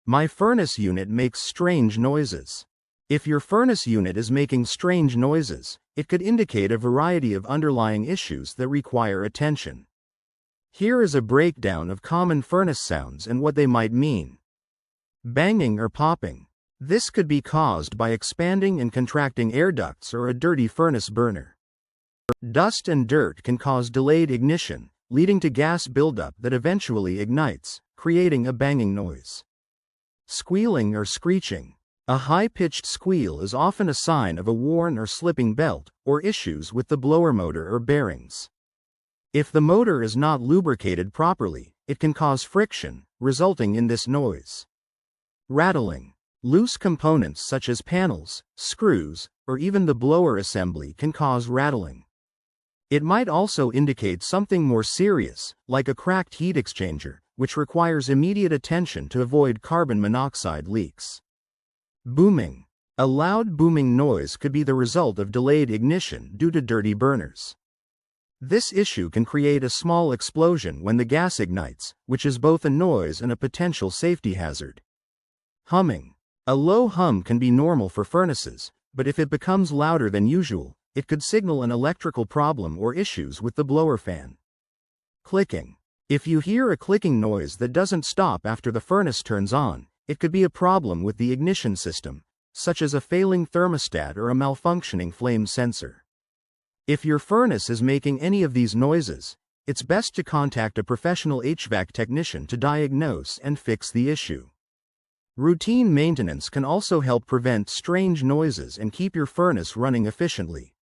My furnace unit makes strange noises. If your furnace unit is making strange noises, it could indicate a variety of underlying issues that require attention. Here is a breakdown of common furnace sounds and what they might mean. Banging or popping. This could be caused by expanding and contracting air ducts or a dirty furnace burner. Dust and dirt can cause delayed ignition, leading to gas buildup that eventually ignites, creating a banging noise. Squealing or screeching. A high-pitched squeal is often a sign of a worn or slipping belt, or issues with the blower motor or bearings. If the motor is not lubricated properly, it can cause friction, resulting in this noise. Rattling. Loose components such as panels, screws, or even the blower assembly can cause rattling. It might also indicate something more serious, like a cracked heat exchanger, which requires immediate attention to avoid carbon monoxide leaks. Booming. A loud booming noise could be the result of delayed ignition due to dirty burners. This issue can create a small explosion when the gas ignites, which is both a noise and a potential safety hazard. Humming. A low hum can be normal for furnaces, but if it becomes louder than usual, it could signal an electrical problem or issues with the blower fan. Clicking. If you hear a clicking noise that doesn't stop after the furnace turns on, it could be a problem with the ignition system, such as a failing thermostat or a malfunctioning flame sensor. If your furnace is making any of these noises, it's best to contact a professional HVAC technician to diagnose and fix the issue. Routine maintenance can also help prevent strange noises and keep your furnace running efficiently.